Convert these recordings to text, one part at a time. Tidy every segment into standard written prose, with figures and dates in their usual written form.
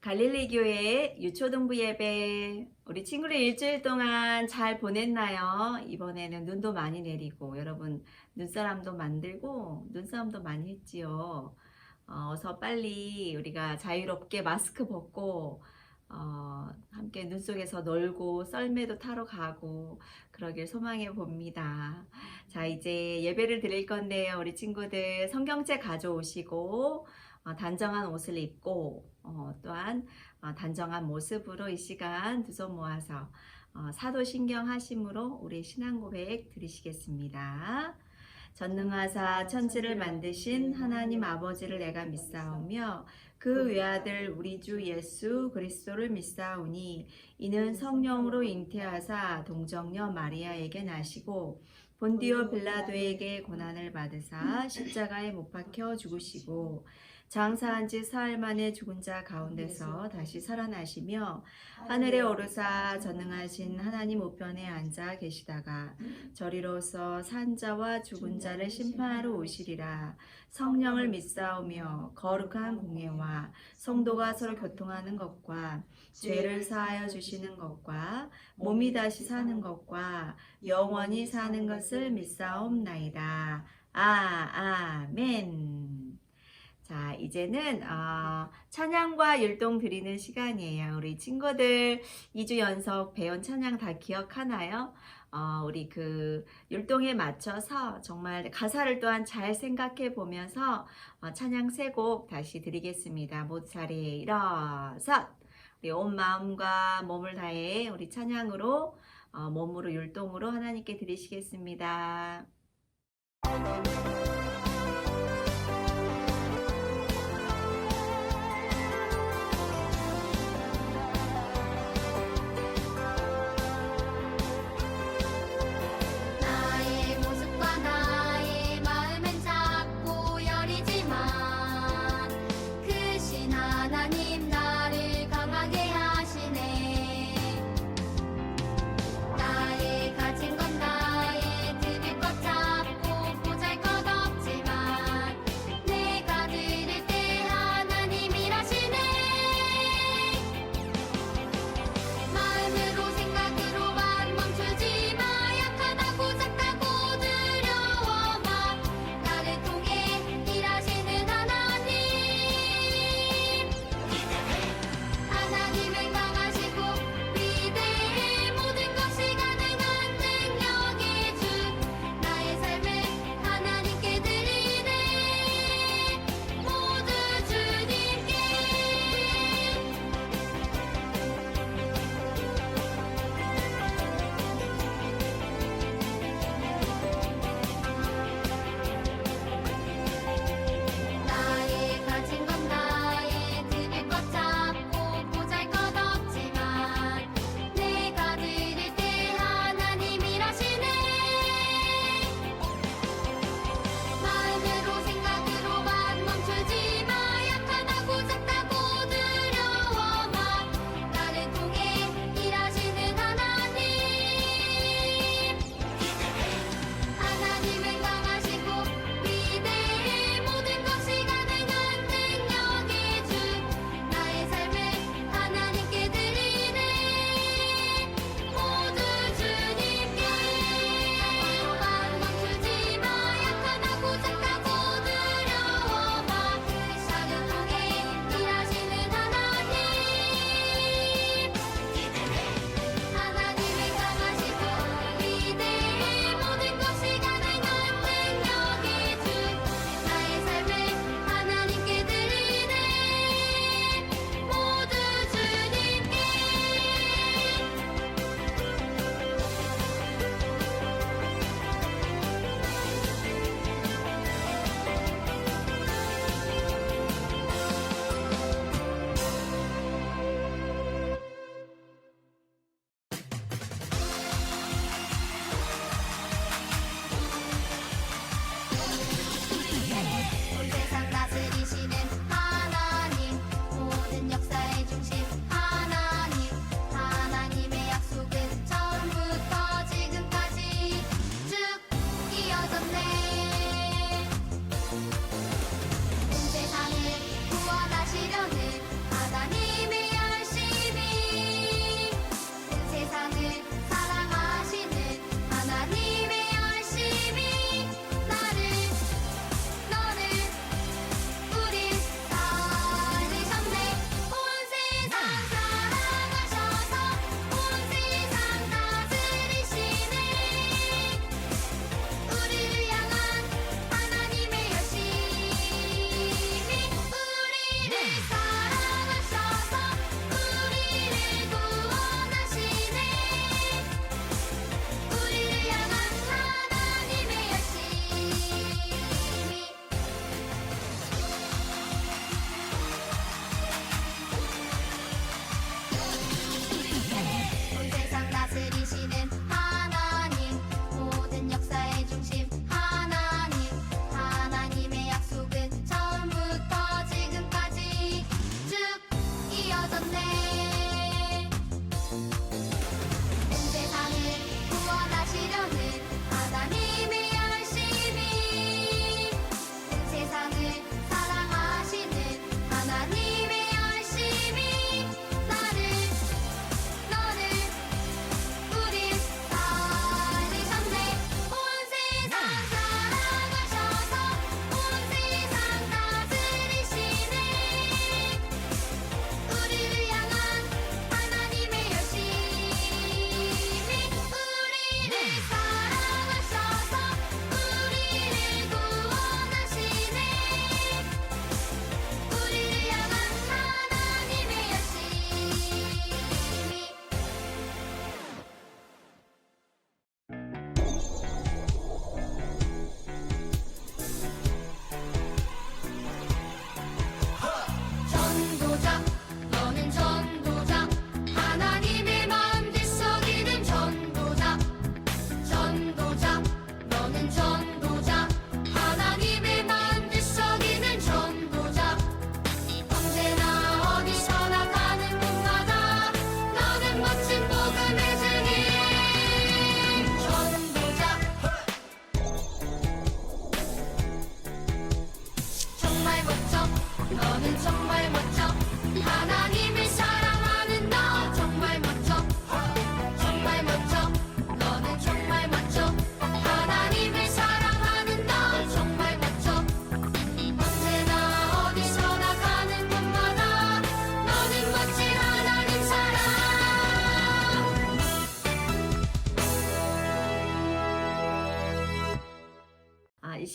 갈릴리 교회 유초등부 예배 우리 친구들 일주일 동안 잘 보냈나요? 이번에는 눈도 많이 내리고 여러분 눈사람도 만들고 눈싸움도 많이 했지요. 어서 빨리 우리가 자유롭게 마스크 벗고 함께 눈 속에서 놀고 썰매도 타러 가고 그러길 소망해 봅니다. 자, 이제 예배를 드릴 건데요. 우리 친구들 성경책 가져오시고 단정한 옷을 입고 또한 단정한 모습으로 이 시간 두 손 모아서 사도신경 하심으로 우리 신앙 고백 드리시겠습니다. 전능하사 천지를 만드신 하나님 아버지를 내가 믿사오며 그 외아들 우리 주 예수 그리스도를 믿사오니 이는 성령으로 잉태하사 동정녀 마리아에게 나시고 본디오 빌라도에게 고난을 받으사 십자가에 못 박혀 죽으시고 장사한 지 사흘 만에 죽은 자 가운데서 다시 살아나시며 하늘에 오르사 전능하신 하나님 우편에 앉아 계시다가 저리로서 산 자와 죽은 자를 심판하러 오시리라. 성령을 믿사오며 거룩한 공예와 성도가 서로 교통하는 것과 죄를 사하여 주시는 것과 몸이 다시 사는 것과 영원히 사는 것을 믿사옵나이다. 아멘. 자, 이제는 찬양과 율동 드리는 시간이에요. 우리 친구들 2주 연속 배운 찬양 다 기억하나요? 우리 그 율동에 맞춰서 정말 가사를 또한 잘 생각해 보면서 찬양 3곡 다시 드리겠습니다. 모두 자리에 일어서 우리 온 마음과 몸을 다해 우리 찬양으로 몸으로 율동으로 하나님께 드리시겠습니다. 나의 가진 건 나의 드릴 것 잡고 보잘것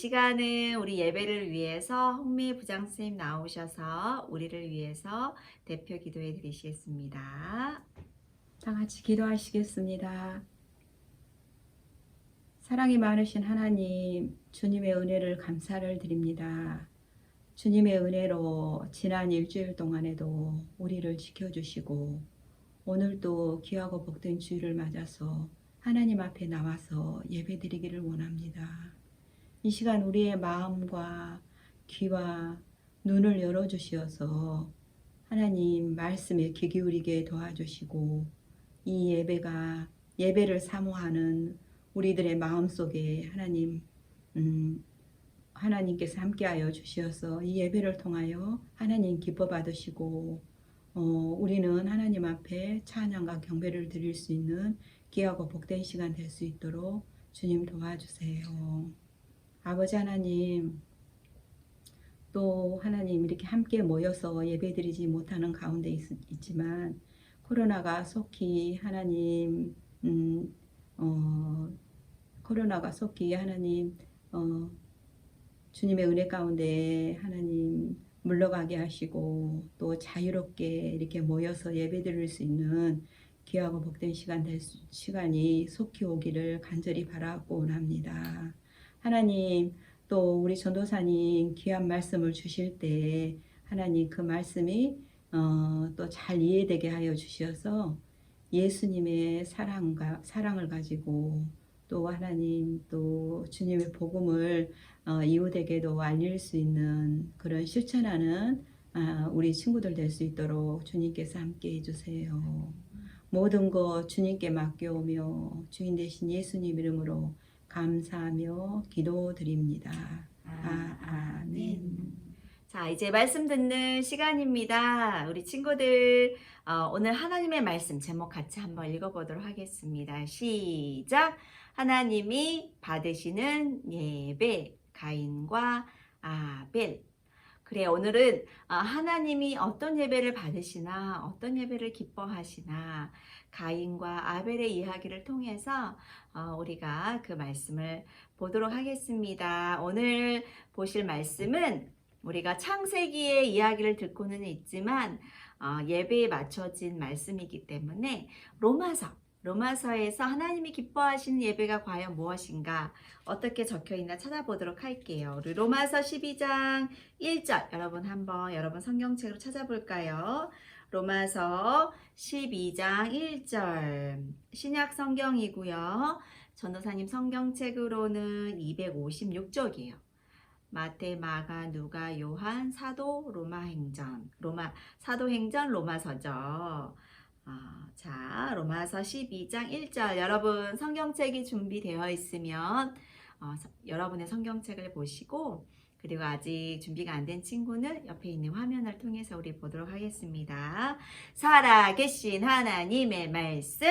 시간은 우리 예배를 위해서 홍미 부장 선생님 나오셔서 우리를 위해서 대표 기도해 드리시겠습니다. 다 같이 기도하시겠습니다. 사랑이 많으신 하나님, 주님의 은혜를 감사를 드립니다. 주님의 은혜로 지난 일주일 동안에도 우리를 지켜주시고 오늘도 귀하고 복된 주일을 맞아서 하나님 앞에 나와서 예배드리기를 원합니다. 이 시간 우리의 마음과 귀와 눈을 열어주시어서 하나님 말씀에 귀 기울이게 도와주시고 이 예배를 사모하는 우리들의 마음속에 하나님께서 함께하여 주시어서 이 예배를 통하여 하나님 기뻐 받으시고 우리는 하나님 앞에 찬양과 경배를 드릴 수 있는 귀하고 복된 시간 될 수 있도록 주님 도와주세요. 아버지 하나님, 또 하나님 이렇게 함께 모여서 예배드리지 못하는 가운데 있지만 코로나가 속히 하나님 코로나가 속히 하나님 주님의 은혜 가운데 하나님 물러가게 하시고 또 자유롭게 이렇게 모여서 예배드릴 수 있는 귀하고 복된 시간이 속히 오기를 간절히 바라고 원합니다. 하나님 또 우리 전도사님 귀한 말씀을 주실 때 하나님 그 말씀이 또 잘 이해되게 하여 주셔서 예수님의 사랑을 가지고 또 하나님 또 주님의 복음을 이웃에게도 알릴 수 있는 그런 실천하는 우리 친구들 될 수 있도록 주님께서 함께 해주세요. 모든 것 주님께 맡겨오며 주인 되신 예수님 이름으로 감사하며 기도드립니다. 아멘. 자, 이제 말씀 듣는 시간입니다. 우리 친구들 오늘 하나님의 말씀 제목 같이 한번 읽어보도록 하겠습니다. 시작! 하나님이 받으시는 예배, 가인과 아벨. 그래, 오늘은 하나님이 어떤 예배를 받으시나, 어떤 예배를 기뻐하시나, 가인과 아벨의 이야기를 통해서 우리가 그 말씀을 보도록 하겠습니다. 오늘 보실 말씀은 우리가 창세기의 이야기를 듣고는 있지만 예배에 맞춰진 말씀이기 때문에 로마서에서 하나님이 기뻐하시는 예배가 과연 무엇인가 어떻게 적혀있나 찾아보도록 할게요. 우리 로마서 12장 1절 여러분 성경책으로 찾아볼까요? 로마서 12장 1절 신약 성경이고요. 전도사님 성경책으로는 256쪽이에요. 마태, 마가, 누가, 요한, 사도, 사도행전, 로마서죠. 자, 로마서 12장 1절 여러분 성경책이 준비되어 있으면 여러분의 성경책을 보시고 그리고 아직 준비가 안 된 친구는 옆에 있는 화면을 통해서 우리 보도록 하겠습니다. 살아계신 하나님의 말씀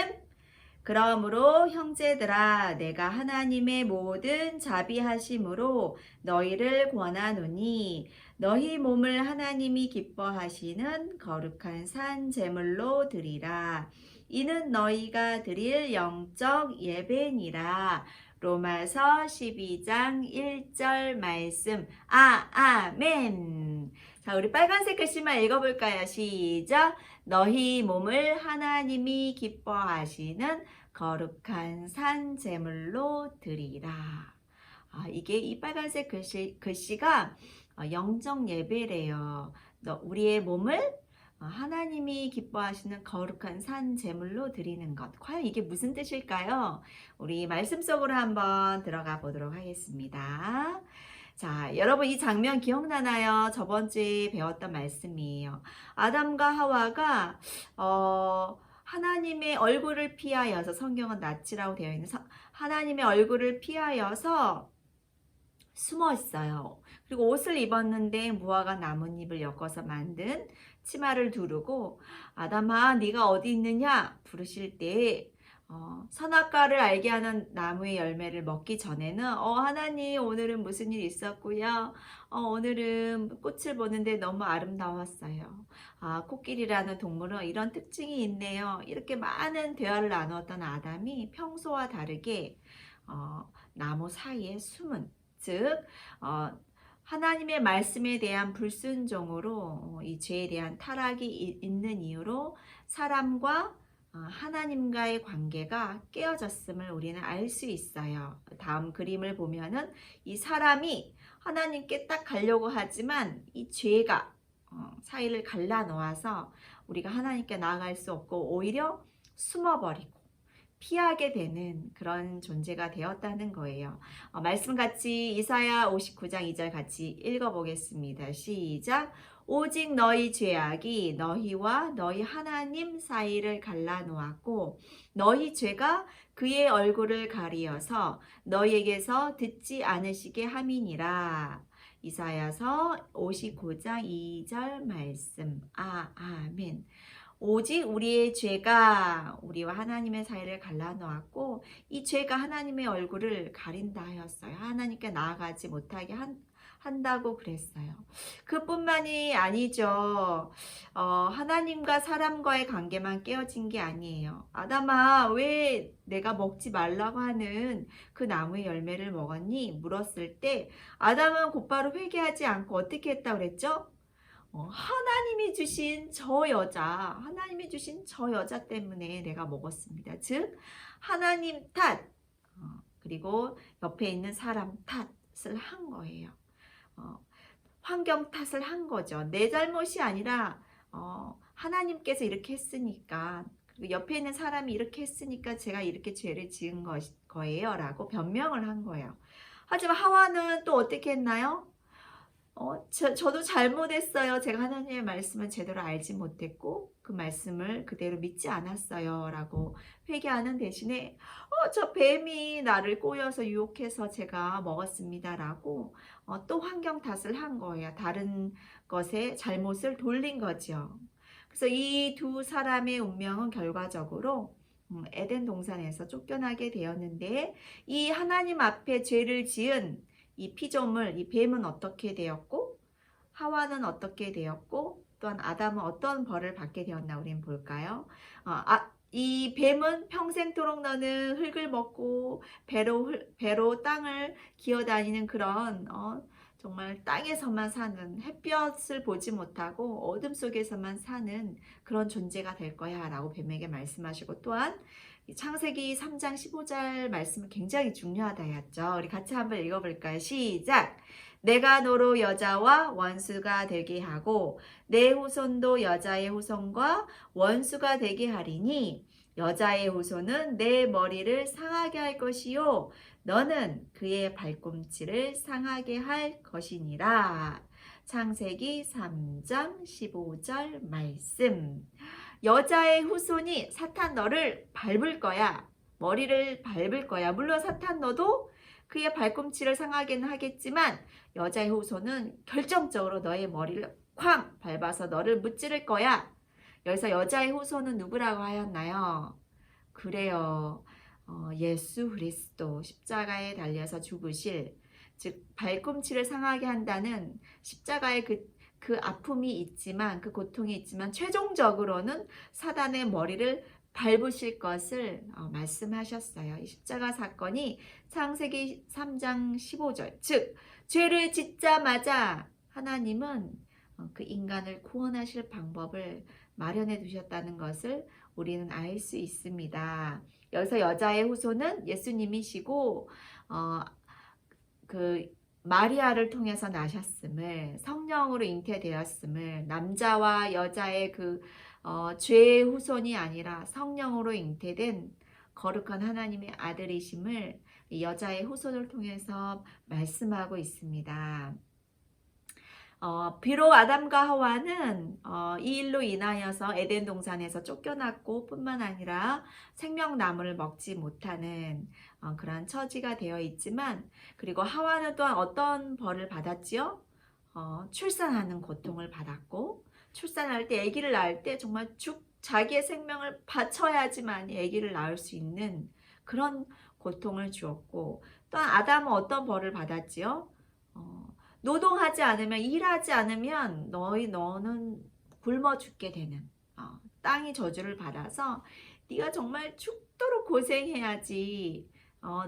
그러므로 형제들아 내가 하나님의 모든 자비하심으로 너희를 권하노니 너희 몸을 하나님이 기뻐하시는 거룩한 산 제물로 드리라. 이는 너희가 드릴 영적 예배니라. 로마서 12장 1절 말씀. 아멘. 자, 우리 빨간색 글씨만 읽어볼까요? 시작. 너희 몸을 하나님이 기뻐하시는 거룩한 산 제물로 드리라. 이게 이 빨간색 글씨가 영적 예배래요. 우리의 몸을 하나님이 기뻐하시는 거룩한 산 제물로 드리는 것. 과연 이게 무슨 뜻일까요? 우리 말씀 속으로 한번 들어가 보도록 하겠습니다. 자, 여러분 이 장면 기억나나요? 저번 주에 배웠던 말씀이에요. 아담과 하와가 하나님의 얼굴을 피하여서 성경은 낫이라고 되어 있는 하나님의 얼굴을 피하여서 숨어 있어요. 그리고 옷을 입었는데 무화과 나뭇잎을 엮어서 만든 치마를 두르고 아담아 네가 어디 있느냐 부르실 때 선악과를 알게 하는 나무의 열매를 먹기 전에는 하나님 오늘은 무슨 일 있었고요. 오늘은 꽃을 보는데 너무 아름다웠어요. 코끼리라는 동물은 이런 특징이 있네요. 이렇게 많은 대화를 나누었던 아담이 평소와 다르게 나무 사이에 숨은 즉 하나님의 말씀에 대한 불순종으로 이 죄에 대한 타락이 있는 이유로 사람과 하나님과의 관계가 깨어졌음을 우리는 알 수 있어요. 다음 그림을 보면은 이 사람이 하나님께 딱 가려고 하지만 이 죄가 사이를 갈라놓아서 우리가 하나님께 나아갈 수 없고 오히려 숨어버리고 피하게 되는 그런 존재가 되었다는 거예요. 말씀 같이 이사야 59장 2절 같이 읽어보겠습니다. 시작. 오직 너희 죄악이 너희와 너희 하나님 사이를 갈라놓았고 너희 죄가 그의 얼굴을 가리어서 너희에게서 듣지 않으시게 함이니라. 이사야서 59장 2절 말씀. 아멘. 오직 우리의 죄가 우리와 하나님의 사이를 갈라놓았고 이 죄가 하나님의 얼굴을 가린다 하였어요. 하나님께 나아가지 못하게 한다고 그랬어요. 그뿐만이 아니죠. 하나님과 사람과의 관계만 깨어진 게 아니에요. 아담아, 왜 내가 먹지 말라고 하는 그 나무의 열매를 먹었니? 물었을 때 아담은 곧바로 회개하지 않고 어떻게 했다고 그랬죠? 하나님이 주신 저 여자 때문에 내가 먹었습니다. 즉 하나님 탓 그리고 옆에 있는 사람 탓을 한 거예요. 환경 탓을 한 거죠. 내 잘못이 아니라 하나님께서 이렇게 했으니까 그리고 옆에 있는 사람이 이렇게 했으니까 제가 이렇게 죄를 지은 거예요 라고 변명을 한 거예요. 하지만 하와는 또 어떻게 했나요? 저도 잘못했어요. 제가 하나님의 말씀을 제대로 알지 못했고 그 말씀을 그대로 믿지 않았어요 라고 회개하는 대신에 저 뱀이 나를 꼬여서 유혹해서 제가 먹었습니다 라고 또 환경 탓을 한 거예요. 다른 것에 잘못을 돌린 거죠. 그래서 이 두 사람의 운명은 결과적으로 에덴 동산에서 쫓겨나게 되었는데 이 하나님 앞에 죄를 지은 이 피조물, 이 뱀은 어떻게 되었고 하와는 어떻게 되었고 또한 아담은 어떤 벌을 받게 되었나 우리는 볼까요? 이 뱀은 평생토록 너는 흙을 먹고 배로 땅을 기어다니는 그런 정말 땅에서만 사는 햇볕을 보지 못하고 어둠 속에서만 사는 그런 존재가 될 거야 라고 뱀에게 말씀하시고 또한 창세기 3장 15절 말씀은 굉장히 중요하다 했죠. 우리 같이 한번 읽어볼까요? 시작! 내가 너로 여자와 원수가 되게 하고 내 후손도 여자의 후손과 원수가 되게 하리니 여자의 후손은 내 머리를 상하게 할 것이요 너는 그의 발꿈치를 상하게 할 것이니라. 창세기 3장 15절 말씀. 여자의 후손이 사탄 너를 밟을 거야. 머리를 밟을 거야. 물론 사탄 너도 그의 발꿈치를 상하게는 하겠지만 여자의 후손은 결정적으로 너의 머리를 쾅 밟아서 너를 무찌를 거야. 여기서 여자의 후손은 누구라고 하였나요? 그래요. 예수 그리스도 십자가에 달려서 죽으실 즉 발꿈치를 상하게 한다는 십자가의 그 아픔이 있지만 그 고통이 있지만 최종적으로는 사단의 머리를 밟으실 것을 말씀하셨어요. 이 십자가 사건이 창세기 3장 15절 즉 죄를 짓자마자 하나님은 그 인간을 구원하실 방법을 마련해 두셨다는 것을 우리는 알 수 있습니다. 여기서 여자의 후손은 예수님이시고 그 마리아를 통해서 나셨음을 성령으로 잉태되었음을 남자와 여자의 그 죄의 후손이 아니라 성령으로 잉태된 거룩한 하나님의 아들이심을 여자의 후손을 통해서 말씀하고 있습니다. 비록 아담과 하와는 이 일로 인하여서 에덴 동산에서 쫓겨났고 뿐만 아니라 생명나무를 먹지 못하는 그런 처지가 되어 있지만 그리고 하와는 또한 어떤 벌을 받았지요? 출산하는 고통을 받았고 출산할 때 아기를 낳을 때 정말 자기의 생명을 바쳐야지만 아기를 낳을 수 있는 그런 고통을 주었고 또한 아담은 어떤 벌을 받았지요? 노동하지 않으면 일하지 않으면 너는 굶어 죽게 되는 땅이 저주를 받아서 네가 정말 죽도록 고생해야지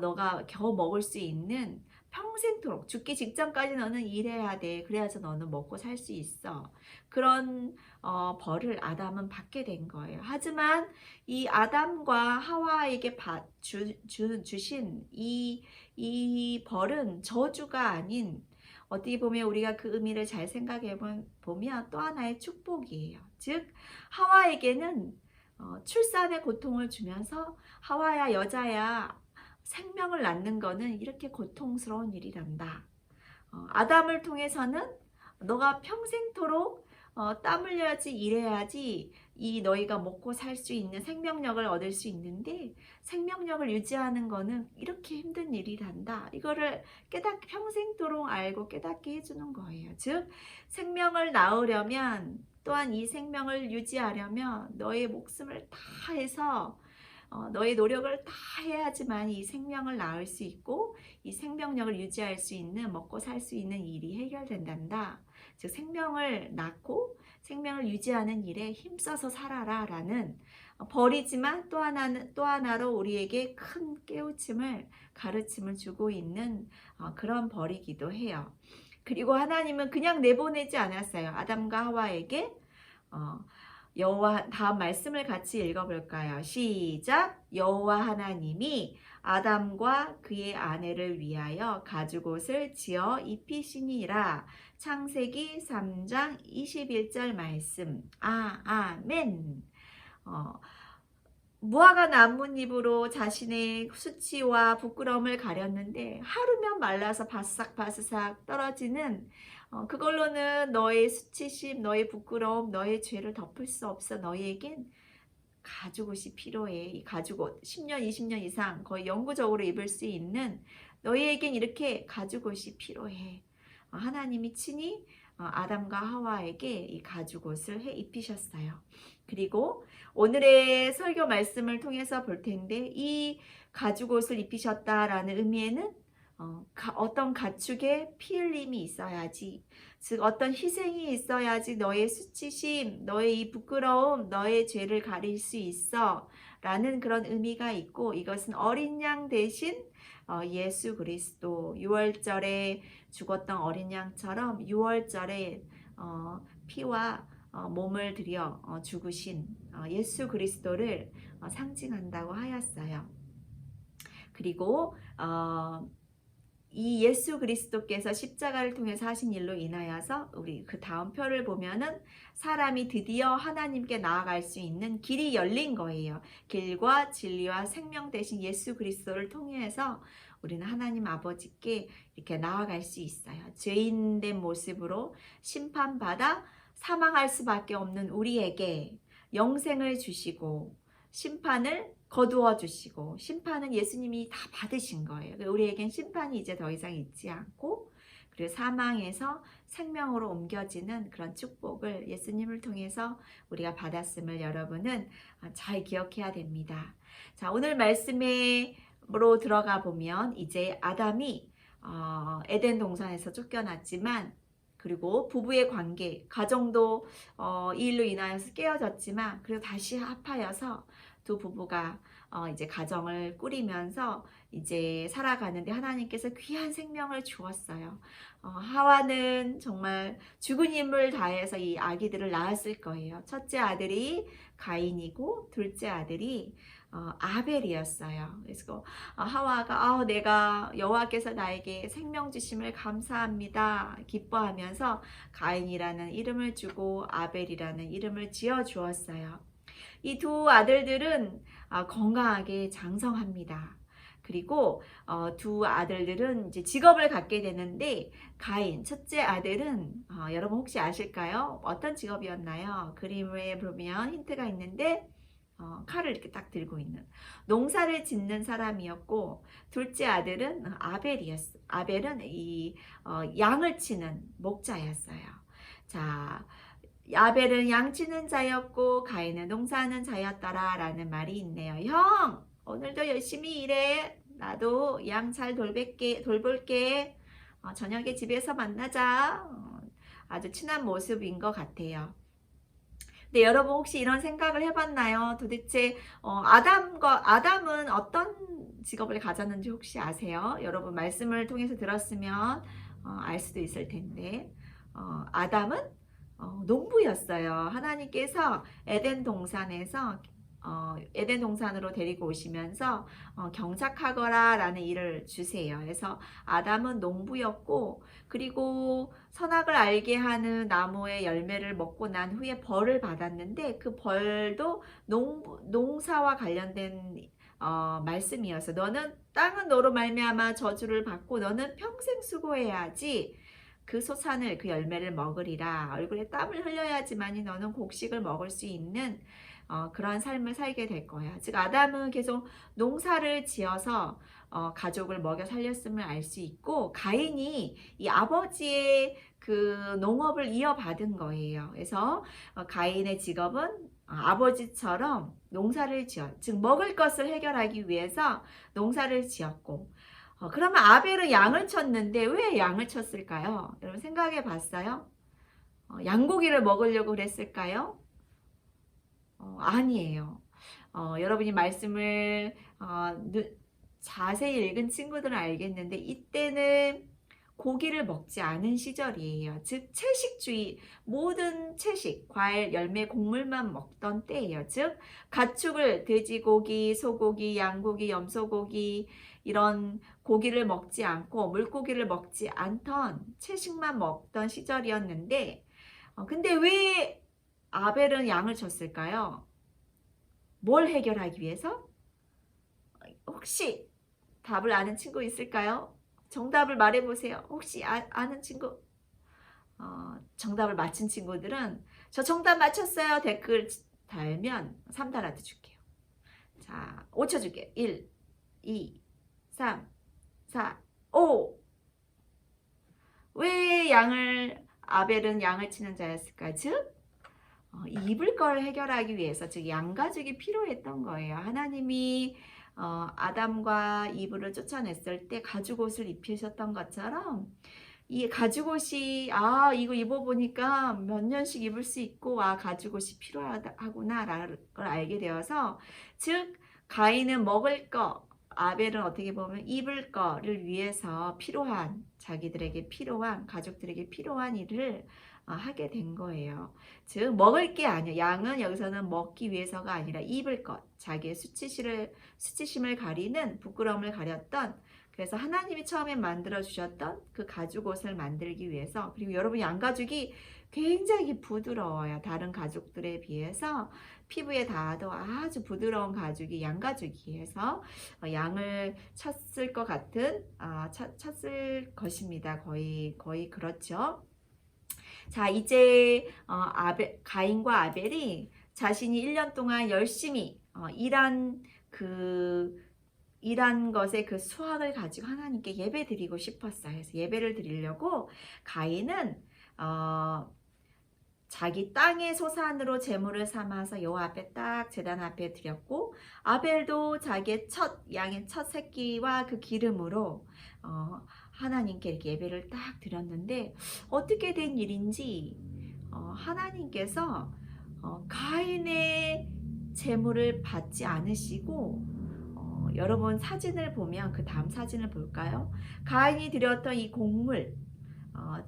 너가 겨우 먹을 수 있는 평생토록 죽기 직전까지 너는 일해야 돼. 그래야지 너는 먹고 살 수 있어. 그런 벌을 아담은 받게 된 거예요. 하지만 이 아담과 하와에게 주신 이 벌은 저주가 아닌, 어떻게 보면 우리가 그 의미를 잘 생각해 보면 또 하나의 축복이에요. 즉 하와에게는 출산의 고통을 주면서, 하와야 여자야 생명을 낳는 거는 이렇게 고통스러운 일이란다. 아담을 통해서는 너가 평생토록 땀 흘려야지, 일해야지 이 너희가 먹고 살 수 있는 생명력을 얻을 수 있는데, 생명력을 유지하는 거는 이렇게 힘든 일이란다. 이거를 평생토록 알고 깨닫게 해주는 거예요. 즉 생명을 낳으려면, 또한 이 생명을 유지하려면 너의 목숨을 다 해서 너의 노력을 다 해야지만 이 생명을 낳을 수 있고 이 생명력을 유지할 수 있는, 먹고 살 수 있는 일이 해결된단다. 즉 생명을 낳고 생명을 유지하는 일에 힘써서 살아라 라는 벌이지만, 또 하나로 우리에게 큰 깨우침을, 가르침을 주고 있는 그런 벌이기도 해요. 그리고 하나님은 그냥 내보내지 않았어요. 아담과 하와에게 여호와, 다음 말씀을 같이 읽어볼까요? 시작! 여호와 하나님이 아담과 그의 아내를 위하여 가죽옷을 지어 입히시니라. 창세기 3장 21절 말씀. 아멘. 무화과 나뭇잎으로 자신의 수치와 부끄러움을 가렸는데 하루면 말라서 바싹바싹 떨어지는, 그걸로는 너의 수치심, 너의 부끄러움, 너의 죄를 덮을 수 없어. 너희에겐 가죽옷이 필요해. 이 가죽옷 10년 20년 이상 거의 영구적으로 입을 수 있는, 너희에겐 이렇게 가죽옷이 필요해. 하나님이 친히 아담과 하와에게 이 가죽옷을 입히셨어요. 그리고 오늘의 설교 말씀을 통해서 볼 텐데, 이 가죽옷을 입히셨다라는 의미에는 어떤 가축의 피 흘림이 있어야지, 즉 어떤 희생이 있어야지 너의 수치심, 너의 이 부끄러움, 너의 죄를 가릴 수 있어 라는 그런 의미가 있고, 이것은 어린 양 대신 예수 그리스도, 6월절에 죽었던 어린 양처럼 6월절에 피와 몸을 들여 죽으신 예수 그리스도를 상징한다고 하였어요. 그리고 이 예수 그리스도께서 십자가를 통해서 하신 일로 인하여서 우리 그 다음 표를 보면은 사람이 드디어 하나님께 나아갈 수 있는 길이 열린 거예요. 길과 진리와 생명 되신 예수 그리스도를 통해서 우리는 하나님 아버지께 이렇게 나아갈 수 있어요. 죄인된 모습으로 심판받아 사망할 수밖에 없는 우리에게 영생을 주시고 심판을 거두어 주시고, 심판은 예수님이 다 받으신 거예요. 우리에겐 심판이 이제 더 이상 있지 않고, 그리고 사망에서 생명으로 옮겨지는 그런 축복을 예수님을 통해서 우리가 받았음을 여러분은 잘 기억해야 됩니다. 자, 오늘 말씀으로 들어가 보면, 이제 아담이 에덴 동산에서 쫓겨났지만, 그리고 부부의 관계, 가정도 이 일로 인하여서 깨어졌지만, 그리고 다시 합하여서 두 부부가 이제 가정을 꾸리면서 이제 살아가는데 하나님께서 귀한 생명을 주었어요. 하와는 정말 죽은 힘을 다해서 이 아기들을 낳았을 거예요. 첫째 아들이 가인이고 둘째 아들이 아벨이었어요. 그래서 하와가 내가 여호와께서 나에게 생명 주심을 감사합니다 기뻐하면서 가인이라는 이름을 주고 아벨이라는 이름을 지어 주었어요. 이 두 아들들은 건강하게 장성합니다. 그리고 두 아들들은 이제 직업을 갖게 되는데, 가인 첫째 아들은 여러분 혹시 아실까요? 어떤 직업이었나요? 그림에 보면 힌트가 있는데 칼을 이렇게 딱 들고 있는 농사를 짓는 사람이었고, 둘째 아들은 아벨이었어요. 아벨은 이 양을 치는 목자였어요. 자, 아벨은 양치는 자였고 가인은 농사하는 자였더라 라는 말이 있네요. 형, 오늘도 열심히 일해. 나도 양 잘 돌볼게. 저녁에 집에서 만나자. 아주 친한 모습인 것 같아요. 근데 여러분 혹시 이런 생각을 해봤나요? 도대체 아담은 어떤 직업을 가졌는지 혹시 아세요? 여러분 말씀을 통해서 들었으면 알 수도 있을 텐데 아담은 농부였어요. 하나님께서 에덴 동산에서 에덴 동산으로 데리고 오시면서 경작하거라 라는 일을 주세요. 그래서 아담은 농부였고, 그리고 선악을 알게 하는 나무의 열매를 먹고 난 후에 벌을 받았는데 그 벌도 농사와 관련된 말씀이어서 너는 땅은 너로 말미암아 저주를 받고 너는 평생 수고해야지 그 소산을 그 열매를 먹으리라. 얼굴에 땀을 흘려야지만이 너는 곡식을 먹을 수 있는 그러한 삶을 살게 될 거야. 즉 아담은 계속 농사를 지어서 가족을 먹여 살렸음을 알 수 있고, 가인이 이 아버지의 그 농업을 이어받은 거예요. 그래서 가인의 직업은 아버지처럼 농사를 즉 먹을 것을 해결하기 위해서 농사를 지었고, 그러면 아벨은 양을 쳤는데 왜 양을 쳤을까요? 여러분 생각해 봤어요? 양고기를 먹으려고 그랬을까요? 아니에요. 여러분이 말씀을 자세히 읽은 친구들은 알겠는데 이때는 고기를 먹지 않은 시절이에요. 즉 채식주의, 모든 채식, 과일, 열매, 곡물만 먹던 때예요. 즉 가축을 돼지고기, 소고기, 양고기, 염소고기 이런 고기를 먹지 않고 물고기를 먹지 않던 채식만 먹던 시절이었는데 근데 왜 아벨은 양을 쳤을까요? 뭘 해결하기 위해서? 혹시 답을 아는 친구 있을까요? 정답을 말해보세요. 혹시 아는 친구? 정답을 맞힌 친구들은 저 정답 맞췄어요. 댓글 달면 3달 하트 줄게요. 자, 5초 줄게요. 1, 2, 3, 4, 5. 왜 아벨은 양을 치는 자였을까? 즉 입을 걸 해결하기 위해서, 즉 양가죽이 필요했던 거예요. 하나님이 아담과 이브를 쫓아냈을 때 가죽옷을 입히셨던 것처럼 이 가죽옷이 이거 입어보니까 몇 년씩 입을 수 있고 가죽옷이 필요하구나 라는 걸 알게 되어서, 즉 가인은 먹을 거, 아벨은 어떻게 보면 입을 거를 위해서 자기들에게 필요한, 가족들에게 필요한 일을 하게 된 거예요. 즉 먹을 게 아니야. 양은 여기서는 먹기 위해서가 아니라 입을 것, 자기의 수치심을 가리는, 부끄러움을 가렸던, 그래서 하나님이 처음에 만들어 주셨던 그 가죽옷을 만들기 위해서. 그리고 여러분 양가죽이 굉장히 부드러워요. 다른 가죽들에 비해서 피부에 닿아도 아주 부드러운 가죽이 양가죽이에요. 그래서 양을 쳤을 것 같은 쳤을 것입니다. 거의 그렇죠. 자, 이제 가인과 아벨이 자신이 1년 동안 열심히 일한 것의 그 수확을 가지고 하나님께 예배 드리고 싶었어요. 그래서 예배를 드리려고 가인은 자기 땅의 소산으로 제물을 삼아서 여호와 앞에 딱 제단 앞에 드렸고, 아벨도 자기의 양의 첫 새끼와 그 기름으로 하나님께 이렇게 예배를 딱 드렸는데, 어떻게 된 일인지 하나님께서 가인의 제물을 받지 않으시고, 여러분 사진을 보면, 그 다음 사진을 볼까요? 가인이 드렸던 이 곡물,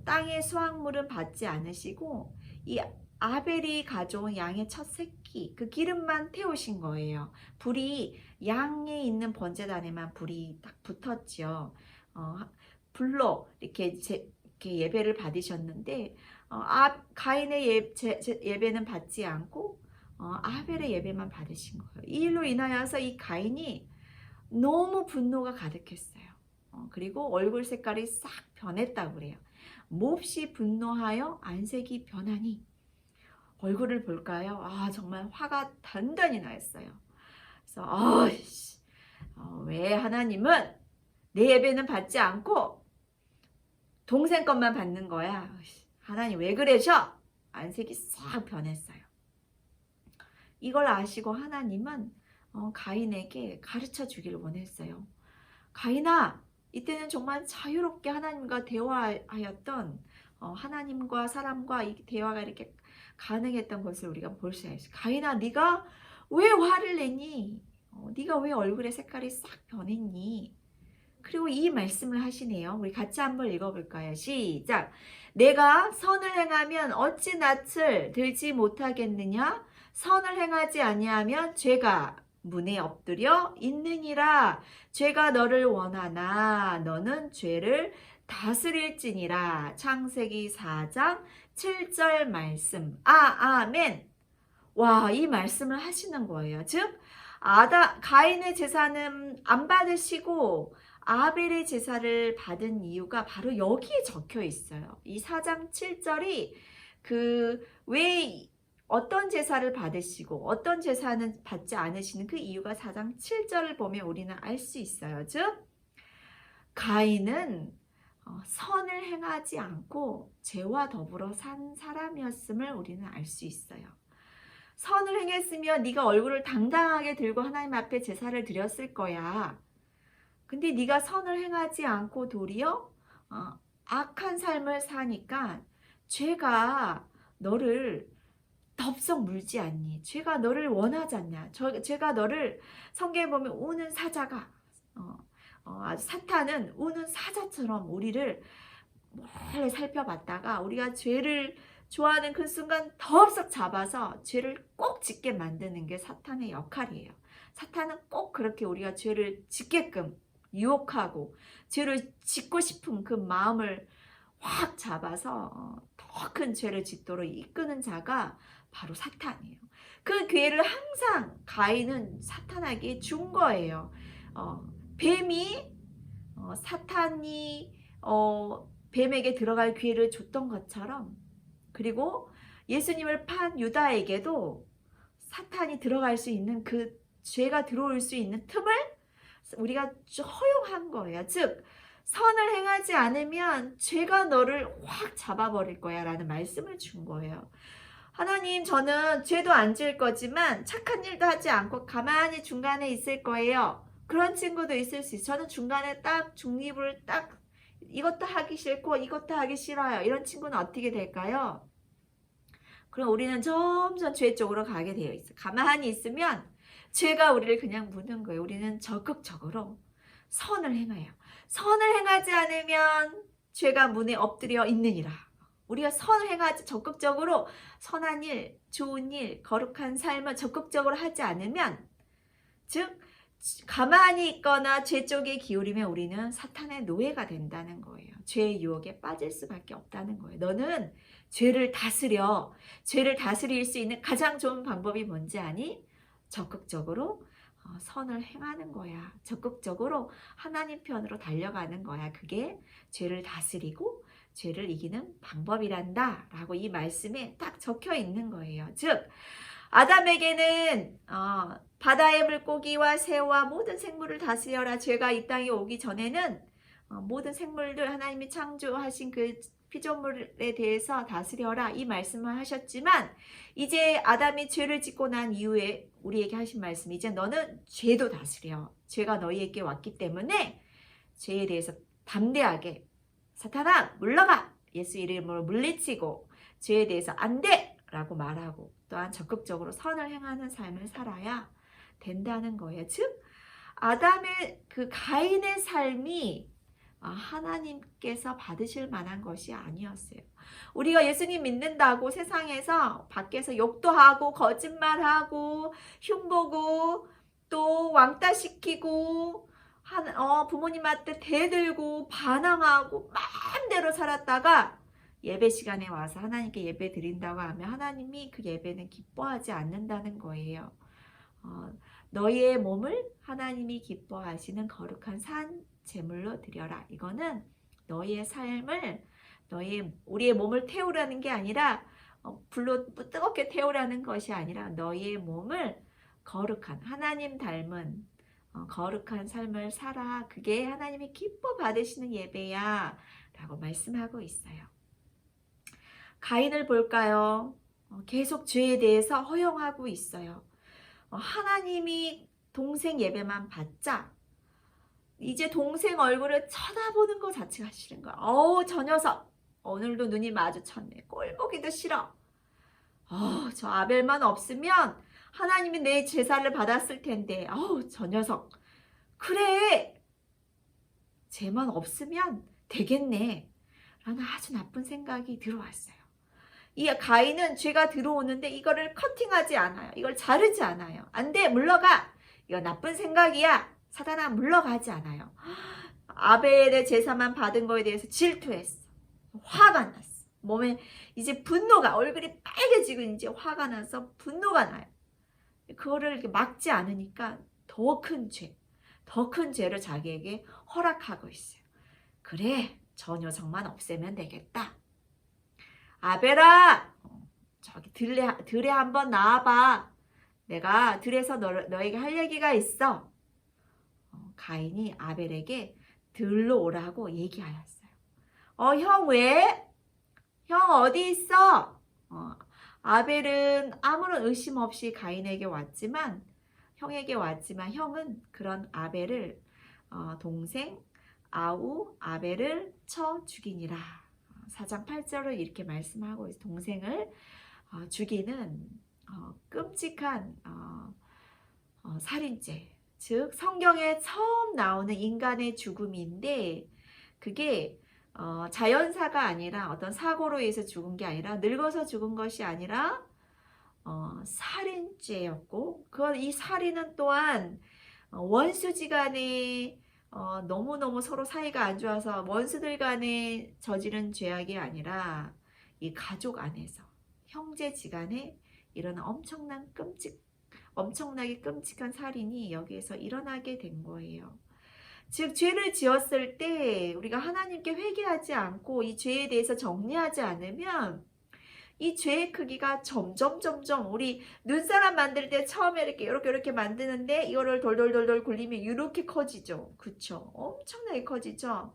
땅의 수확물은 받지 않으시고 이 아벨이 가져온 양의 첫 새끼, 그 기름만 태우신 거예요. 불이 양에 있는 번제단에만 불이 딱 붙었죠. 불로 이렇게 예배를 받으셨는데 가인의 예배는 받지 않고 아벨의 예배만 받으신 거예요. 이 일로 인하여서 이 가인이 너무 분노가 가득했어요. 그리고 얼굴 색깔이 싹 변했다고 그래요. 몹시 분노하여 안색이 변하니, 얼굴을 볼까요? 정말 화가 단단히 나였어요. 그래서 왜 하나님은 내 예배는 받지 않고 동생 것만 받는 거야? 하나님 왜 그러셔? 안색이 싹 변했어요. 이걸 아시고 하나님은 가인에게 가르쳐 주기를 원했어요. 가인아, 이때는 정말 자유롭게 하나님과 대화하였던, 하나님과 사람과 이 대화가 이렇게 가능했던 것을 우리가 볼 수 있어요. 가인아, 네가 왜 화를 내니? 네가 왜 얼굴의 색깔이 싹 변했니? 그리고 이 말씀을 하시네요. 우리 같이 한번 읽어볼까요? 시작. 내가 선을 행하면 어찌 낯을 들지 못하겠느냐? 선을 행하지 아니하면 죄가 문에 엎드려 있느니라. 죄가 너를 원하나 너는 죄를 다스릴지니라. 창세기 4장 7절 말씀. 아멘. 와, 이 말씀을 하시는 거예요. 즉 가인의 제사는 안 받으시고 아벨의 제사를 받은 이유가 바로 여기에 적혀 있어요. 이 4장 7절이 왜 어떤 제사를 받으시고 어떤 제사는 받지 않으시는 그 이유가 4장 7절을 보면 우리는 알 수 있어요. 즉 가인은 선을 행하지 않고 죄와 더불어 산 사람이었음을 우리는 알 수 있어요. 선을 행했으면 네가 얼굴을 당당하게 들고 하나님 앞에 제사를 드렸을 거야. 근데 네가 선을 행하지 않고 도리어 악한 삶을 사니까 죄가 너를 덥석 물지 않니? 죄가 너를 원하지 않냐? 죄가 너를 성경에 보면 우는 사자가 아주 사탄은 우는 사자처럼 우리를 몰래 살펴봤다가 우리가 죄를 좋아하는 그 순간 덥석 잡아서 죄를 꼭 짓게 만드는 게 사탄의 역할이에요. 사탄은 꼭 그렇게 우리가 죄를 짓게끔 유혹하고 죄를 짓고 싶은 그 마음을 확 잡아서 더 큰 죄를 짓도록 이끄는 자가 바로 사탄이에요. 그 기회를 항상 가인은 사탄에게 준 거예요. 뱀이 사탄이 뱀에게 들어갈 기회를 줬던 것처럼, 그리고 예수님을 판 유다에게도 사탄이 들어갈 수 있는 그 죄가 들어올 수 있는 틈을 우리가 허용한 거예요. 즉 선을 행하지 않으면 죄가 너를 확 잡아버릴 거야 라는 말씀을 준 거예요. 하나님, 저는 죄도 안 지을 거지만 착한 일도 하지 않고 가만히 중간에 있을 거예요. 그런 친구도 있을 수 있어요. 저는 중간에 딱 중립을 딱 이것도 하기 싫고 이것도 하기 싫어요. 이런 친구는 어떻게 될까요? 그럼 우리는 점점 죄 쪽으로 가게 되어 있어요. 가만히 있으면 죄가 우리를 그냥 무는 거예요. 우리는 적극적으로 선을 행해요. 선을 행하지 않으면 죄가 문에 엎드려 있느니라. 우리가 선을 행하지 적극적으로 선한 일, 좋은 일, 거룩한 삶을 적극적으로 하지 않으면, 즉 가만히 있거나 죄 쪽에 기울이면 우리는 사탄의 노예가 된다는 거예요. 죄의 유혹에 빠질 수밖에 없다는 거예요. 너는 죄를 다스려. 죄를 다스릴 수 있는 가장 좋은 방법이 뭔지 아니? 적극적으로 선을 행하는 거야. 적극적으로 하나님 편으로 달려가는 거야. 그게 죄를 다스리고 죄를 이기는 방법이란다 라고 이 말씀에 딱 적혀 있는 거예요. 즉 아담에게는 바다의 물고기와 새와 모든 생물을 다스려라. 죄가 이 땅에 오기 전에는 모든 생물들 하나님이 창조하신 그 피조물에 대해서 다스려라 이 말씀을 하셨지만, 이제 아담이 죄를 짓고 난 이후에 우리에게 하신 말씀, 이제 너는 죄도 다스려. 죄가 너희에게 왔기 때문에 죄에 대해서 담대하게 사탄아 물러가, 예수 이름으로 물리치고 죄에 대해서 안 돼! 라고 말하고, 또한 적극적으로 선을 행하는 삶을 살아야 된다는 거예요. 즉 아담의 그 가인의 삶이 하나님께서 받으실 만한 것이 아니었어요. 우리가 예수님 믿는다고 세상에서 밖에서 욕도 하고 거짓말하고 흉보고 또 왕따시키고 부모님한테 대들고 반항하고 마음대로 살았다가 예배 시간에 와서 하나님께 예배 드린다고 하면 하나님이 그 예배는 기뻐하지 않는다는 거예요. 너희의 몸을 하나님이 기뻐하시는 거룩한 산 제물로 드려라. 이거는 너희의 삶을, 우리의 몸을 태우라는 게 아니라 불로 뜨겁게 태우라는 것이 아니라 너희의 몸을 거룩한 하나님 닮은 거룩한 삶을 살아. 그게 하나님이 기뻐 받으시는 예배야 라고 말씀하고 있어요. 가인을 볼까요? 계속 죄에 대해서 허용하고 있어요. 하나님이 동생 예배만 받자 이제 동생 얼굴을 쳐다보는 것 자체가 싫은 거야. 저 녀석 오늘도 눈이 마주쳤네. 꼴 보기도 싫어. 저 아벨만 없으면 하나님이 내 제사를 받았을 텐데 아우 저 녀석 그래 쟤만 없으면 되겠네 라는 아주 나쁜 생각이 들어왔어요. 이 가인은 죄가 들어오는데 이거를 커팅하지 않아요. 이걸 자르지 않아요. 안 돼 물러가 이거 나쁜 생각이야 사단아 물러가지 않아요. 아벨의 제사만 받은 거에 대해서 질투했어. 화가 났어. 몸에 이제 분노가 얼굴이 빨개지고 이제 화가 나서 분노가 나요. 그거를 이렇게 막지 않으니까 더 큰 죄, 더 큰 죄를 자기에게 허락하고 있어요. 그래, 저 녀석만 없애면 되겠다. 아벨아, 저기 들에 한번 나와봐. 내가 들에서 너에게 할 얘기가 있어. 가인이 아벨에게 들로 오라고 얘기하였어요. 형 왜? 형 어디 있어? 아벨은 아무런 의심 없이 가인에게 왔지만 형에게 왔지만 형은 그런 아벨을 동생 아우 아벨을 쳐 죽이니라. 4장 8절을 이렇게 말씀하고 있어요. 동생을 죽이는 끔찍한 살인죄. 즉 성경에 처음 나오는 인간의 죽음인데 그게 자연사가 아니라 어떤 사고로 인해서 죽은 게 아니라 늙어서 죽은 것이 아니라 살인죄였고 이 살인은 또한 원수지간에 너무너무 서로 사이가 안 좋아서 원수들 간에 저지른 죄악이 아니라 이 가족 안에서 형제지간에 일어난 엄청나게 끔찍한 살인이 여기에서 일어나게 된 거예요. 즉 죄를 지었을 때 우리가 하나님께 회개하지 않고 이 죄에 대해서 정리하지 않으면 이 죄의 크기가 점점 우리 눈사람 만들 때 처음에 이렇게 만드는데 이거를 돌돌 굴리면 이렇게 커지죠. 그쵸? 엄청나게 커지죠.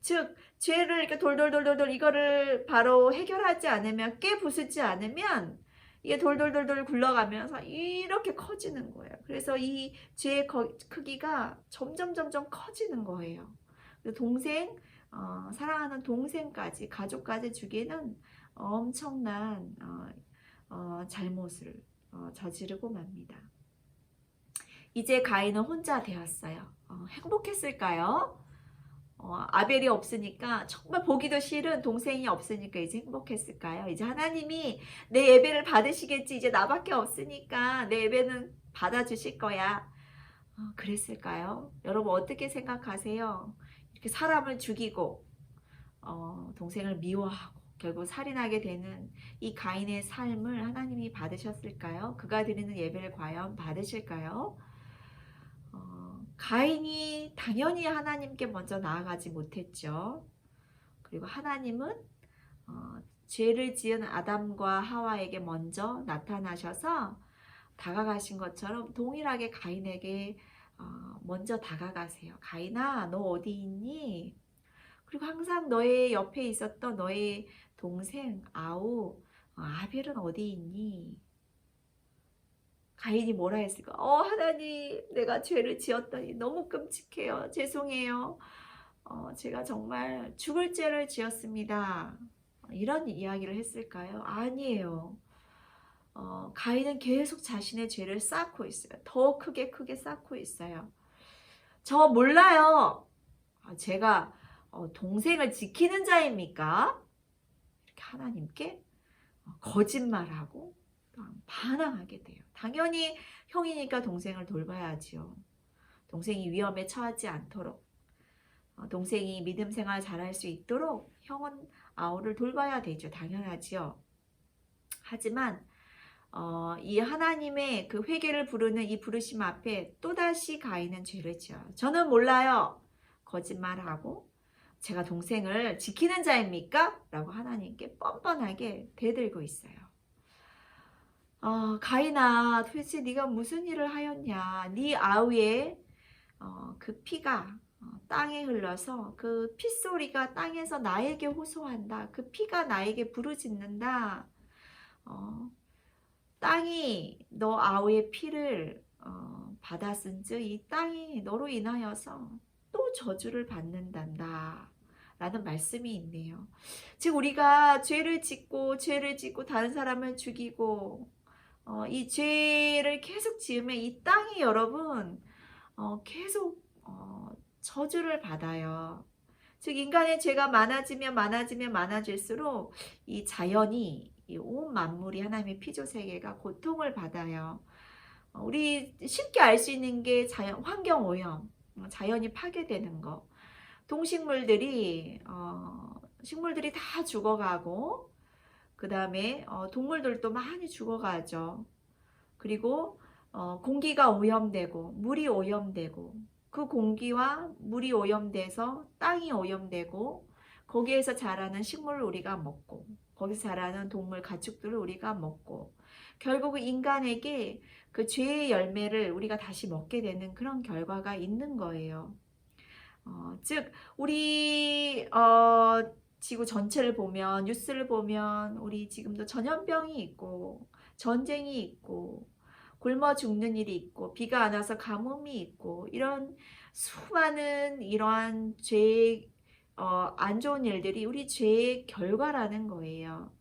즉 죄를 이렇게 돌돌 이거를 바로 해결하지 않으면 깨부수지 않으면 이게 돌돌 굴러가면서 이렇게 커지는 거예요. 그래서 이 죄의 크기가 점점 커지는 거예요. 동생 사랑하는 동생까지 가족까지 죽이는 엄청난 잘못을 저지르고 맙니다. 이제 가인은 혼자 되었어요. 행복했을까요? 아벨이 없으니까 정말 보기도 싫은 동생이 없으니까 이제 행복했을까요? 이제 하나님이 내 예배를 받으시겠지. 이제 나밖에 없으니까 내 예배는 받아주실 거야. 그랬을까요? 여러분 어떻게 생각하세요? 이렇게 사람을 죽이고 동생을 미워하고 결국 살인하게 되는 이 가인의 삶을 하나님이 받으셨을까요? 그가 드리는 예배를 과연 받으실까요? 가인이 당연히 하나님께 먼저 나아가지 못했죠. 그리고 하나님은 죄를 지은 아담과 하와에게 먼저 나타나셔서 다가가신 것처럼 동일하게 가인에게 먼저 다가가세요. 가인아, 너 어디 있니? 그리고 항상 너의 옆에 있었던 너의 동생 아우 아벨은 어디 있니? 가인이 뭐라 했을까? 하나님 내가 죄를 지었더니 너무 끔찍해요. 죄송해요. 제가 정말 죽을 죄를 지었습니다. 이런 이야기를 했을까요? 아니에요. 가인은 계속 자신의 죄를 쌓고 있어요. 더 크게 쌓고 있어요. 저 몰라요. 제가 동생을 지키는 자입니까? 이렇게 하나님께 거짓말하고 반항하게 돼요. 당연히 형이니까 동생을 돌봐야지요. 동생이 위험에 처하지 않도록 동생이 믿음 생활 잘할 수 있도록 형은 아우를 돌봐야 되죠. 당연하지요. 하지만 이 하나님의 그 회개를 부르는 이 부르심 앞에 또다시 가인은 죄를 지어요. 저는 몰라요. 거짓말하고 제가 동생을 지키는 자입니까? 라고 하나님께 뻔뻔하게 대들고 있어요. 가인아 도대체 네가 무슨 일을 하였냐. 네 아우의 그 피가 땅에 흘러서 그 핏소리가 땅에서 나에게 호소한다. 그 피가 나에게 부르짖는다. 땅이 너 아우의 피를 받았은즉 이 땅이 너로 인하여서 또 저주를 받는단다 라는 말씀이 있네요. 즉 우리가 죄를 짓고 다른 사람을 죽이고 이 죄를 계속 지으면 이 땅이 여러분 계속 저주를 받아요. 즉 인간의 죄가 많아지면 많아질수록 이 자연이 이 온 만물이 하나님의 피조 세계가 고통을 받아요. 우리 쉽게 알 수 있는 게 자연 환경 오염, 자연이 파괴되는 거. 동식물들이 식물들이 다 죽어가고 그다음에 동물들도 많이 죽어가죠. 그리고 공기가 오염되고 물이 오염되고 그 공기와 물이 오염돼서 땅이 오염되고 거기에서 자라는 식물을 우리가 먹고 거기서 자라는 동물 가축들을 우리가 먹고 결국 인간에게 그 죄의 열매를 우리가 다시 먹게 되는 그런 결과가 있는 거예요. 즉 우리 지구 전체를 보면 뉴스를 보면 우리 지금도 전염병이 있고 전쟁이 있고 굶어 죽는 일이 있고 비가 안 와서 가뭄이 있고 이런 수많은 이러한 죄, 안 좋은 일들이 우리 죄의 결과라는 거예요.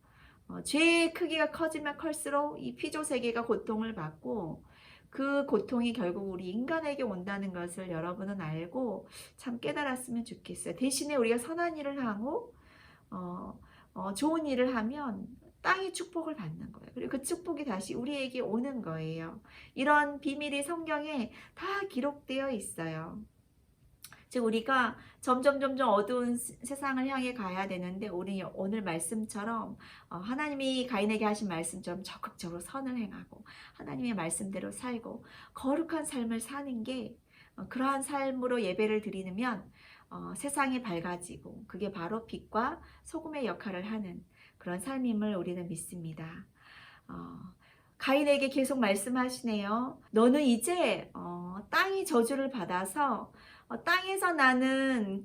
죄의 크기가 커지면 클수록 이 피조 세계가 고통을 받고 그 고통이 결국 우리 인간에게 온다는 것을 여러분은 알고 참 깨달았으면 좋겠어요. 대신에 우리가 선한 일을 하고 좋은 일을 하면 땅이 축복을 받는 거예요. 그리고 그 축복이 다시 우리에게 오는 거예요. 이런 비밀이 성경에 다 기록되어 있어요. 즉 우리가 점점 어두운 세상을 향해 가야 되는데 우리 오늘 말씀처럼 하나님이 가인에게 하신 말씀처럼 적극적으로 선을 행하고 하나님의 말씀대로 살고 거룩한 삶을 사는 게 그러한 삶으로 예배를 드리면 세상이 밝아지고 그게 바로 빛과 소금의 역할을 하는 그런 삶임을 우리는 믿습니다. 가인에게 계속 말씀하시네요. 너는 이제 땅이 저주를 받아서 땅에서 나는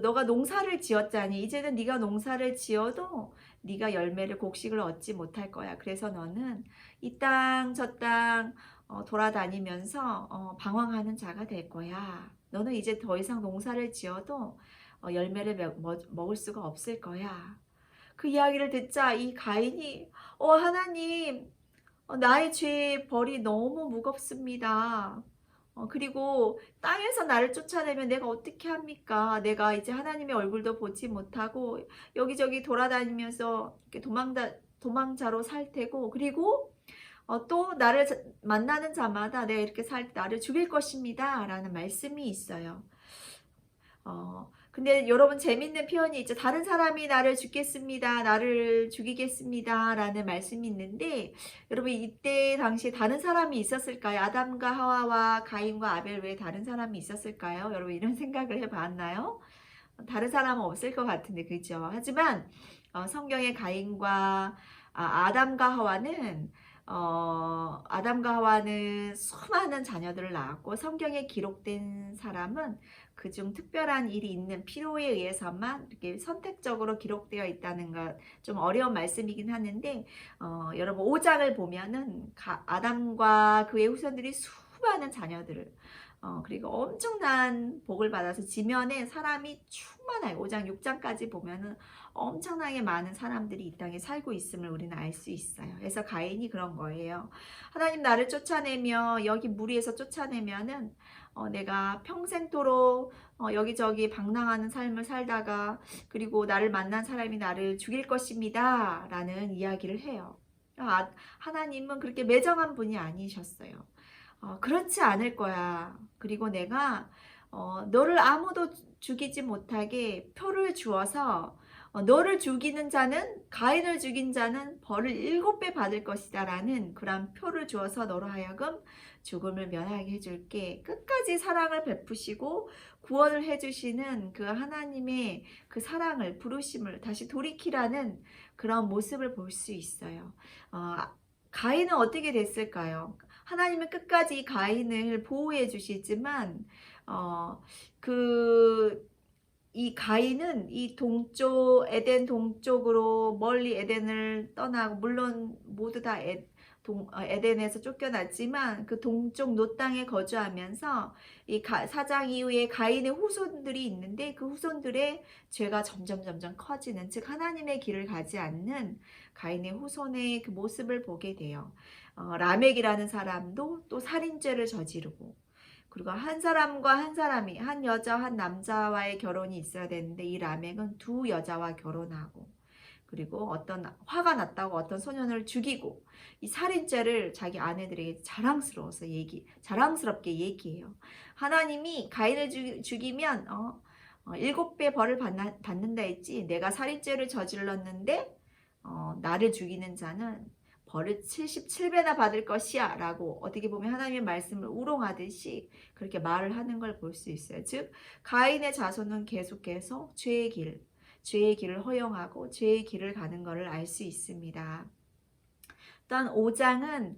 너가 농사를 지었자니 이제는 네가 농사를 지어도 네가 열매를 곡식을 얻지 못할 거야. 그래서 너는 이 땅 저 땅 돌아다니면서 방황하는 자가 될 거야. 너는 이제 더 이상 농사를 지어도 열매를 먹을 수가 없을 거야. 그 이야기를 듣자 이 가인이 하나님 나의 죄의 벌이 너무 무겁습니다. 그리고 땅에서 나를 쫓아내면 내가 어떻게 합니까? 내가 이제 하나님의 얼굴도 보지 못하고 여기저기 돌아다니면서 이렇게 도망자로 살 테고 그리고 또 나를 만나는 자마다 내가 이렇게 살 때 나를 죽일 것입니다. 라는 말씀이 있어요. 근데 여러분 재밌는 표현이 있죠. 다른 사람이 나를 죽겠습니다. 나를 죽이겠습니다. 라는 말씀이 있는데 여러분 이때 당시에 다른 사람이 있었을까요? 아담과 하와와 가인과 아벨 외에 다른 사람이 있었을까요? 여러분 이런 생각을 해봤나요? 다른 사람은 없을 것 같은데 그죠? 하지만 성경의 가인과 아담과 하와는 수많은 자녀들을 낳았고 성경에 기록된 사람은 그중 특별한 일이 있는 필요에 의해서만 이렇게 선택적으로 기록되어 있다는 것 좀 어려운 말씀이긴 하는데 여러분 5장을 보면은 아담과 그의 후손들이 수많은 자녀들을 그리고 엄청난 복을 받아서 지면에 사람이 충만해요. 5장 6장까지 보면은 엄청나게 많은 사람들이 이 땅에 살고 있음을 우리는 알 수 있어요. 그래서 가인이 그런 거예요. 하나님 나를 쫓아내며 여기 무리에서 쫓아내면은 내가 평생토록 여기저기 방랑하는 삶을 살다가 그리고 나를 만난 사람이 나를 죽일 것입니다. 라는 이야기를 해요. 하나님은 그렇게 매정한 분이 아니셨어요. 그렇지 않을 거야. 그리고 내가 너를 아무도 죽이지 못하게 표를 주어서 너를 죽이는 자는 가인을 죽인 자는 벌을 7배 받을 것이다 라는 그런 표를 주어서 너로 하여금 죽음을 면하게 해줄게. 끝까지 사랑을 베푸시고 구원을 해주시는 그 하나님의 그 사랑을 부르심을 다시 돌이키라는 그런 모습을 볼 수 있어요. 가인은 어떻게 됐을까요? 하나님은 끝까지 가인을 보호해 주시지만 이 가인은 이 동쪽 에덴 동쪽으로 멀리 에덴을 떠나고 물론 모두 다 에덴에서 쫓겨났지만 그 동쪽 노 땅에 거주하면서 이 4장 이후에 가인의 후손들이 있는데 그 후손들의 죄가 점점 커지는 즉 하나님의 길을 가지 않는 가인의 후손의 그 모습을 보게 돼요. 라멕이라는 사람도 또 살인죄를 저지르고, 그리고 한 사람과 한 사람이, 한 여자 한 남자와의 결혼이 있어야 되는데 이 라멕은 두 여자와 결혼하고, 그리고 어떤 화가 났다고 어떤 소년을 죽이고, 이 살인죄를 자기 아내들에게 자랑스럽게 얘기해요. 하나님이 가인을 죽이면 7배 벌을 받는다 했지, 내가 살인죄를 저질렀는데 나를 죽이는 자는 벌을 77배나 받을 것이야 라고, 어떻게 보면 하나님의 말씀을 우롱하듯이 그렇게 말을 하는 걸 볼 수 있어요. 즉 가인의 자손은 계속해서 죄의 길을 허용하고 죄의 길을 가는 것을 알 수 있습니다. 또한 5장은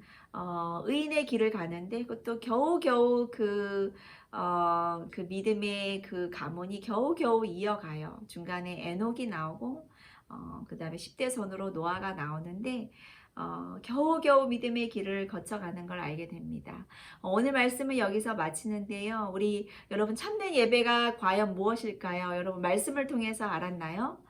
의인의 길을 가는데, 그것도 겨우겨우 그 믿음의 그 가문이 겨우겨우 이어가요. 중간에 에녹이 나오고 그 다음에 10대 손으로 노아가 나오는데 겨우겨우 믿음의 길을 거쳐가는 걸 알게 됩니다. 오늘 말씀은 여기서 마치는데요. 우리 여러분, 참된 예배가 과연 무엇일까요? 여러분, 말씀을 통해서 알았나요?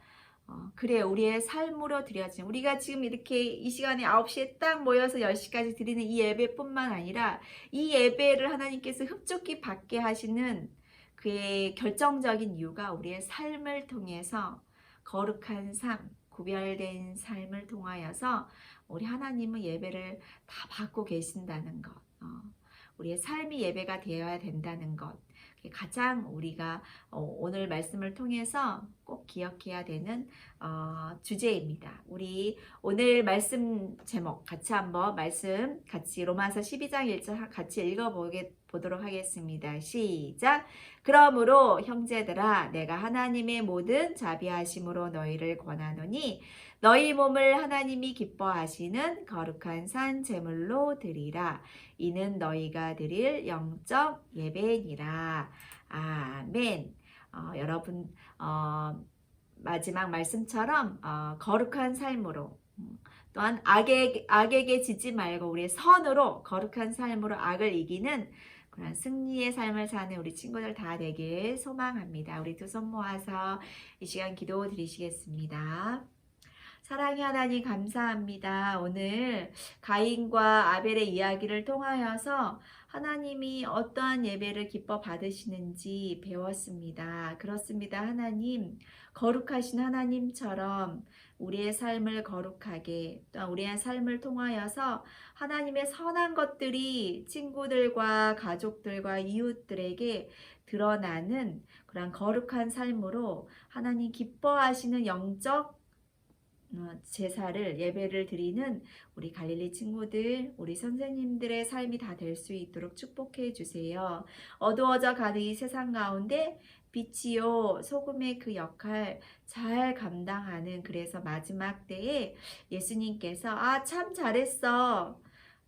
그래, 우리의 삶으로 드려진, 우리가 지금 이렇게 이 시간에 9시에 딱 모여서 10시까지 드리는 이 예배뿐만 아니라 이 예배를 하나님께서 흡족히 받게 하시는 그의 결정적인 이유가 우리의 삶을 통해서 거룩한 삶, 구별된 삶을 통하여서 우리 하나님은 예배를 다 받고 계신다는 것, 우리의 삶이 예배가 되어야 된다는 것, 가장 우리가 오늘 말씀을 통해서 꼭 기억해야 되는 주제입니다. 우리 오늘 말씀 제목 같이 한번 같이 로마서 12장 1절 같이 읽어보도록 하겠습니다. 시작. 그러므로 형제들아, 내가 하나님의 모든 자비하심으로 너희를 권하노니 너희 몸을 하나님이 기뻐하시는 거룩한 산 제물로 드리라. 이는 너희가 드릴 영적 예배니라. 아멘. 여러분, 마지막 말씀처럼 거룩한 삶으로, 또한 악에게 지지 말고 우리의 선으로, 거룩한 삶으로 악을 이기는 그런 승리의 삶을 사는 우리 친구들 다 되길 소망합니다. 우리 두 손 모아서 이 시간 기도 드리시겠습니다. 사랑의 하나님, 감사합니다. 오늘 가인과 아벨의 이야기를 통하여서 하나님이 어떠한 예배를 기뻐 받으시는지 배웠습니다. 그렇습니다. 하나님, 거룩하신 하나님처럼 우리의 삶을 거룩하게, 또 우리의 삶을 통하여서 하나님의 선한 것들이 친구들과 가족들과 이웃들에게 드러나는 그런 거룩한 삶으로 하나님 기뻐하시는 영적 제사를, 예배를 드리는 우리 갈릴리 친구들, 우리 선생님들의 삶이 다 될 수 있도록 축복해 주세요. 어두워져 가는 이 세상 가운데 빛이요 소금의 그 역할 잘 감당하는, 그래서 마지막 때에 예수님께서 참 잘했어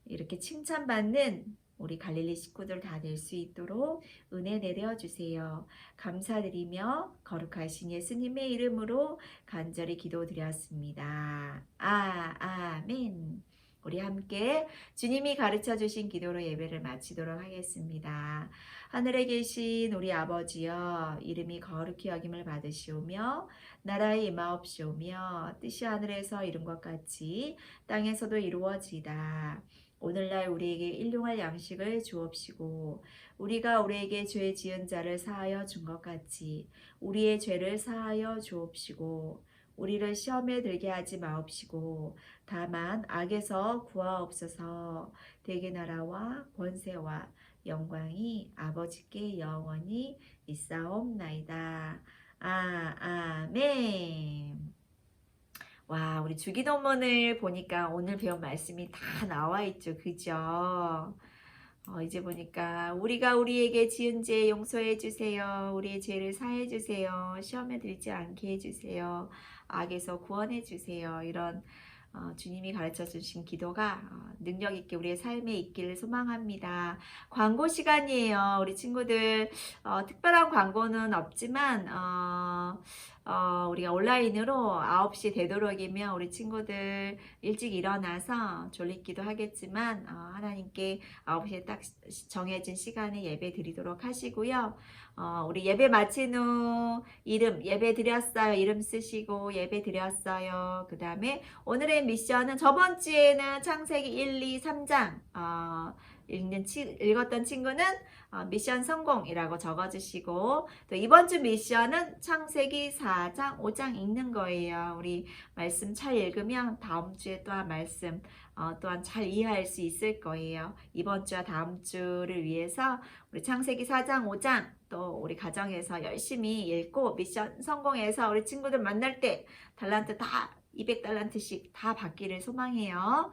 이렇게 칭찬받는 우리 갈릴리 식구들 다 될 수 있도록 은혜 내려주세요. 감사드리며 거룩하신 예수님의 이름으로 간절히 기도드렸습니다. 아멘. 우리 함께 주님이 가르쳐 주신 기도로 예배를 마치도록 하겠습니다. 하늘에 계신 우리 아버지여, 이름이 거룩히 여김을 받으시오며 나라의 임하옵시오며 뜻이 하늘에서 이룬 것 같이 땅에서도 이루어지이다. 오늘날 우리에게 일용할 양식을 주옵시고 우리가 우리에게 죄 지은 자를 사하여 준 것 같이 우리의 죄를 사하여 주옵시고 우리를 시험에 들게 하지 마옵시고 다만 악에서 구하옵소서. 대개 나라와 권세와 영광이 아버지께 영원히 있사옵나이다. 아멘. 와, 우리 주기도문을 보니까 오늘 배운 말씀이 다 나와 있죠. 그죠? 이제 보니까 우리가 우리에게 지은 죄 용서해 주세요. 우리의 죄를 사해 주세요. 시험에 들지 않게 해 주세요. 악에서 구원해 주세요. 이런 주님이 가르쳐 주신 기도가 능력 있게 우리의 삶에 있기를 소망합니다. 광고 시간이에요. 우리 친구들 특별한 광고는 없지만 우리가 온라인으로 9시 되도록이면 우리 친구들 일찍 일어나서 졸리기도 하겠지만 하나님께 9시에 딱 정해진 시간에 예배 드리도록 하시고요. 우리 예배 마친 후 이름 예배 드렸어요. 이름 쓰시고 예배 드렸어요. 그 다음에 오늘의 미션은 저번 주에는 창세기 1, 2, 3장 읽었던 친구는 미션 성공이라고 적어주시고 또 이번 주 미션은 창세기 4장, 5장 읽는 거예요. 우리 말씀 잘 읽으면 다음 주에 또한 말씀 또한 잘 이해할 수 있을 거예요. 이번 주와 다음 주를 위해서 우리 창세기 4장, 5장 또 우리 가정에서 열심히 읽고 미션 성공해서 우리 친구들 만날 때 달란트 다 200달란트씩 다 받기를 소망해요.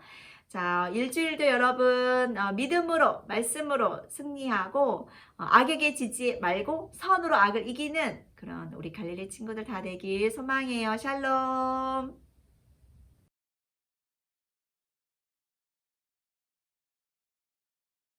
자, 일주일도 여러분 믿음으로 말씀으로 승리하고 악에게 지지 말고 선으로 악을 이기는 그런 우리 갈릴리 친구들 다 되길 소망해요. 샬롬.